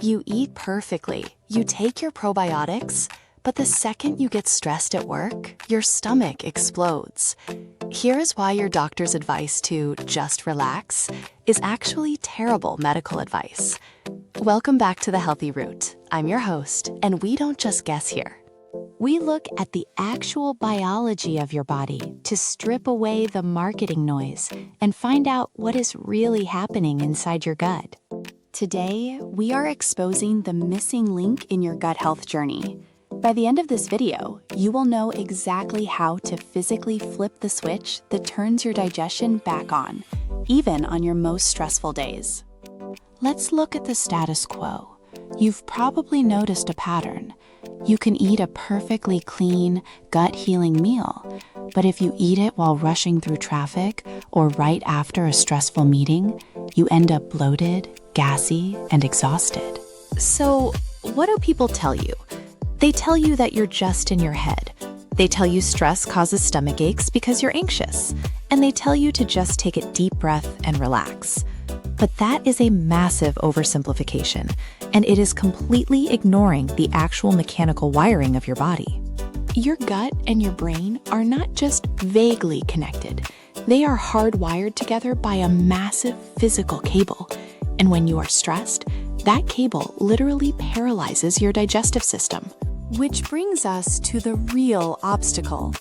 You eat perfectly, you take your probiotics, but the second you get stressed at work, your stomach explodes. Here is why your doctor's advice to just relax is actually terrible medical advice. Welcome back to The Healthy Root. I'm your host, and we don't just guess here. We look at the actual biology of your body to strip away the marketing noise and find out what is really happening inside your gut. Today, we are exposing the missing link in your gut health journey. By the end of this video, you will know exactly how to physically flip the switch that turns your digestion back on, even on your most stressful days. Let's look at the status quo. You've probably noticed a pattern. You can eat a perfectly clean, gut-healing meal, but if you eat it while rushing through traffic or right after a stressful meeting, you end up bloated, gassy, and exhausted. So, what do people tell you? They tell you that you're just in your head. They tell you stress causes stomach aches because you're anxious, and they tell you to just take a deep breath and relax. But that is a massive oversimplification, and it is completely ignoring the actual mechanical wiring of your body. Your gut and your brain are not just vaguely connected. They are hardwired together by a massive physical cable. And when you are stressed, that cable literally paralyzes your digestive system. Which brings us to the real obstacle.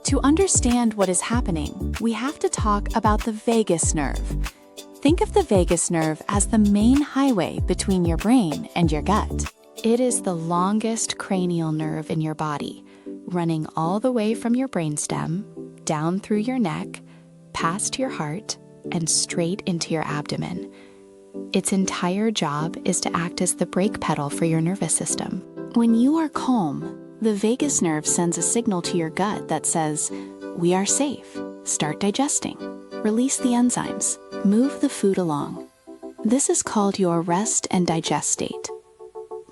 To understand what is happening, we have to talk about the vagus nerve. Think of the vagus nerve as the main highway between your brain and your gut. It is the longest cranial nerve in your body, running all the way from your brainstem, down through your neck, past your heart, and straight into your abdomen. Its entire job is to act as the brake pedal for your nervous system. When you are calm, the vagus nerve sends a signal to your gut that says, "We are safe. Start digesting. Release the enzymes. Move the food along." This is called your rest and digest state.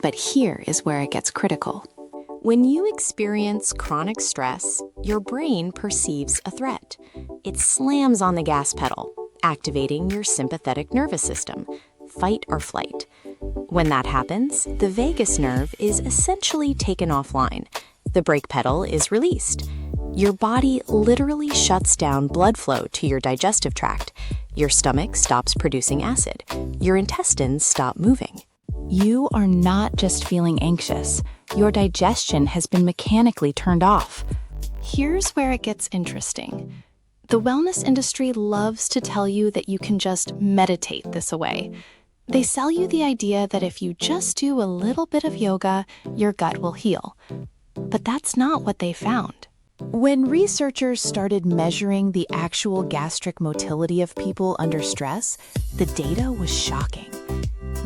But here is where it gets critical. When you experience chronic stress, your brain perceives a threat. It slams on the gas pedal, activating your sympathetic nervous system, fight or flight. When that happens, the vagus nerve is essentially taken offline. The brake pedal is released. Your body literally shuts down blood flow to your digestive tract. Your stomach stops producing acid. Your intestines stop moving. You are not just feeling anxious. Your digestion has been mechanically turned off. Here's where it gets interesting. The wellness industry loves to tell you that you can just meditate this away. They sell you the idea that if you just do a little bit of yoga, your gut will heal. But that's not what they found. When researchers started measuring the actual gastric motility of people under stress, the data was shocking.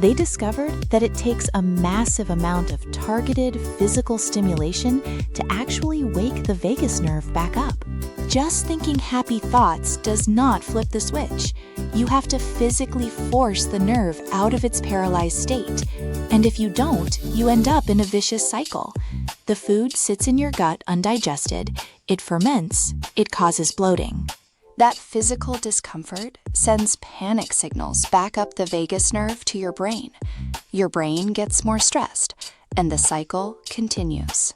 They discovered that it takes a massive amount of targeted physical stimulation to actually wake the vagus nerve back up. Just thinking happy thoughts does not flip the switch. You have to physically force the nerve out of its paralyzed state. And if you don't, you end up in a vicious cycle. The food sits in your gut undigested, it ferments, it causes bloating. That physical discomfort sends panic signals back up the vagus nerve to your brain. Your brain gets more stressed, and the cycle continues.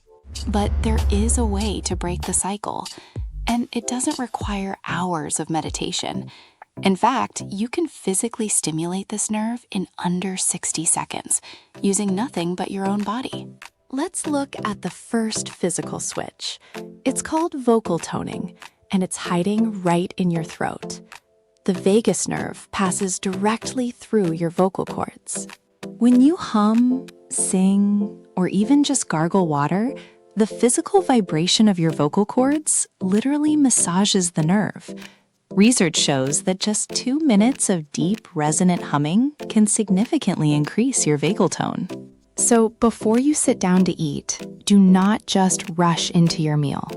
But there is a way to break the cycle, and it doesn't require hours of meditation. In fact, you can physically stimulate this nerve in under 60 seconds, using nothing but your own body. Let's look at the first physical switch. It's called vocal toning, and it's hiding right in your throat. The vagus nerve passes directly through your vocal cords. When you hum, sing, or even just gargle water, the physical vibration of your vocal cords literally massages the nerve. Research shows that just 2 minutes of deep, resonant humming can significantly increase your vagal tone. So before you sit down to eat, do not just rush into your meal.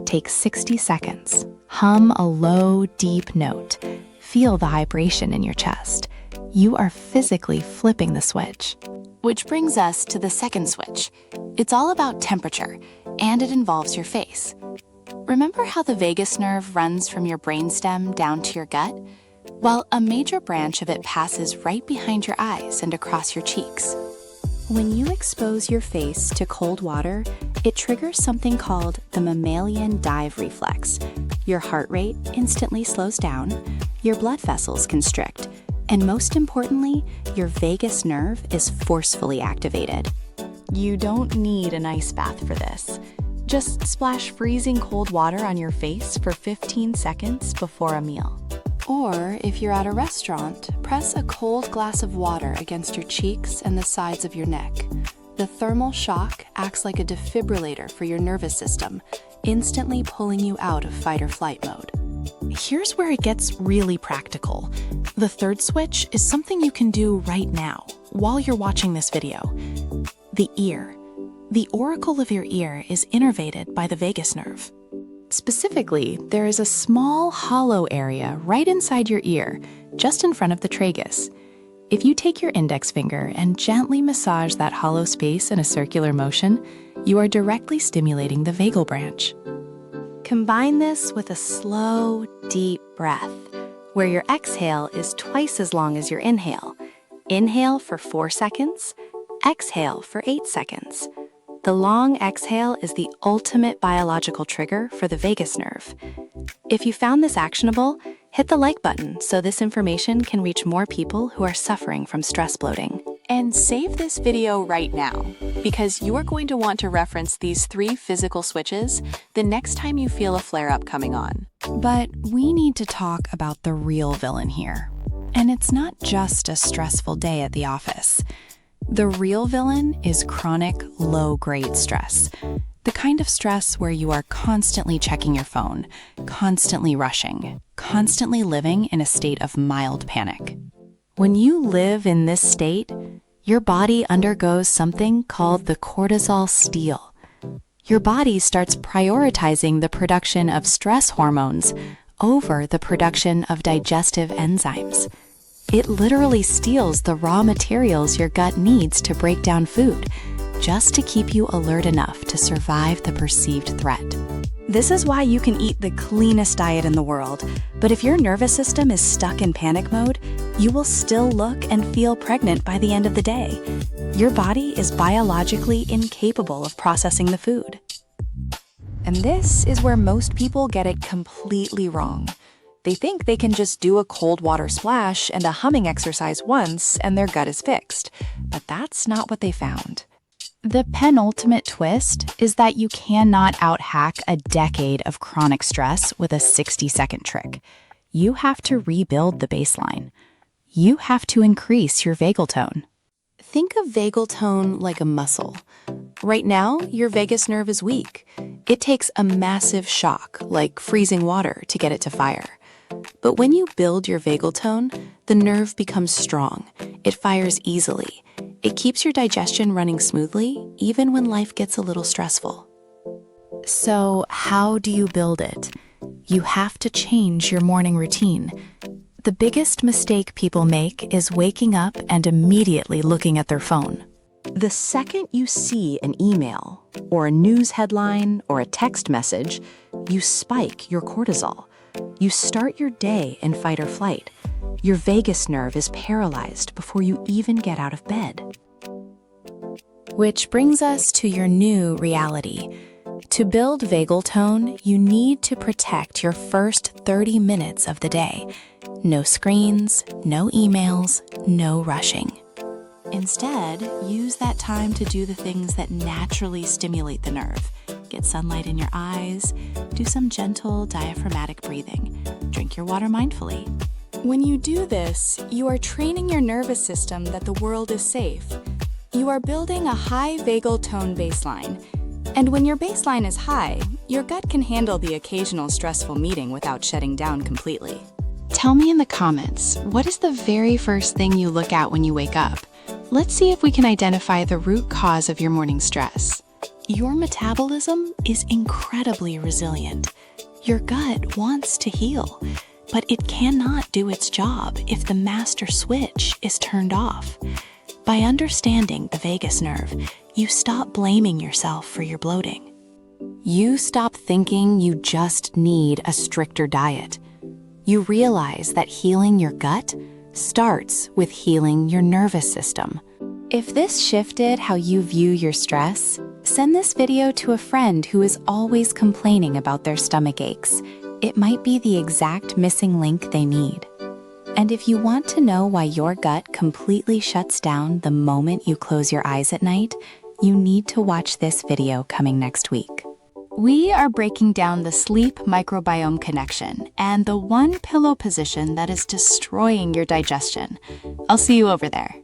Take 60 seconds. Hum a low, deep note. Feel the vibration in your chest. You are physically flipping the switch. Which brings us to the second switch. It's all about temperature, and it involves your face. Remember how the vagus nerve runs from your brainstem down to your gut? Well, a major branch of it passes right behind your eyes and across your cheeks. When you expose your face to cold water, it triggers something called the mammalian dive reflex. Your heart rate instantly slows down, your blood vessels constrict, and most importantly, your vagus nerve is forcefully activated. You don't need an ice bath for this. Just splash freezing cold water on your face for 15 seconds before a meal. Or, if you're at a restaurant, press a cold glass of water against your cheeks and the sides of your neck. The thermal shock acts like a defibrillator for your nervous system, instantly pulling you out of fight or flight mode. Here's where it gets really practical. The third switch is something you can do right now, while you're watching this video. The ear. The auricle of your ear is innervated by the vagus nerve. Specifically, there is a small hollow area right inside your ear, just in front of the tragus. If you take your index finger and gently massage that hollow space in a circular motion, you are directly stimulating the vagal branch. Combine this with a slow, deep breath, where your exhale is twice as long as your inhale. Inhale for 4 seconds, exhale for 8 seconds. The long exhale is the ultimate biological trigger for the vagus nerve. If you found this actionable, hit the like button so this information can reach more people who are suffering from stress bloating. And save this video right now, because you are going to want to reference these 3 physical switches the next time you feel a flare-up coming on. But we need to talk about the real villain here. And it's not just a stressful day at the office. The real villain is chronic, low-grade stress. The kind of stress where you are constantly checking your phone, constantly rushing, constantly living in a state of mild panic. When you live in this state, your body undergoes something called the cortisol steal. Your body starts prioritizing the production of stress hormones over the production of digestive enzymes. It literally steals the raw materials your gut needs to break down food, just to keep you alert enough to survive the perceived threat. This is why you can eat the cleanest diet in the world, but if your nervous system is stuck in panic mode, you will still look and feel pregnant by the end of the day. Your body is biologically incapable of processing the food. And this is where most people get it completely wrong. They think they can just do a cold water splash and a humming exercise once and their gut is fixed, but that's not what they found. The penultimate twist is that you cannot out-hack a decade of chronic stress with a 60-second trick. You have to rebuild the baseline. You have to increase your vagal tone. Think of vagal tone like a muscle. Right now, your vagus nerve is weak. It takes a massive shock, like freezing water, to get it to fire. But when you build your vagal tone, the nerve becomes strong. It fires easily. It keeps your digestion running smoothly, even when life gets a little stressful. So, how do you build it? You have to change your morning routine. The biggest mistake people make is waking up and immediately looking at their phone. The second you see an email, or a news headline, or a text message, you spike your cortisol. You start your day in fight or flight. Your vagus nerve is paralyzed before you even get out of bed. Which brings us to your new reality. To build vagal tone, you need to protect your first 30 minutes of the day. No screens, no emails, no rushing. Instead, use that time to do the things that naturally stimulate the nerve. Get sunlight in your eyes, do some gentle diaphragmatic breathing, drink your water mindfully. When you do this, you are training your nervous system that the world is safe. You are building a high vagal tone baseline. And when your baseline is high, your gut can handle the occasional stressful meeting without shutting down completely. Tell me in the comments, what is the very first thing you look at when you wake up? Let's see if we can identify the root cause of your morning stress. Your metabolism is incredibly resilient. Your gut wants to heal, but it cannot do its job if the master switch is turned off. By understanding the vagus nerve, you stop blaming yourself for your bloating. You stop thinking you just need a stricter diet. You realize that healing your gut starts with healing your nervous system. If this shifted how you view your stress, send this video to a friend who is always complaining about their stomach aches. It might be the exact missing link they need. And if you want to know why your gut completely shuts down the moment you close your eyes at night, you need to watch this video coming next week. We are breaking down the sleep microbiome connection and the one pillow position that is destroying your digestion. I'll see you over there.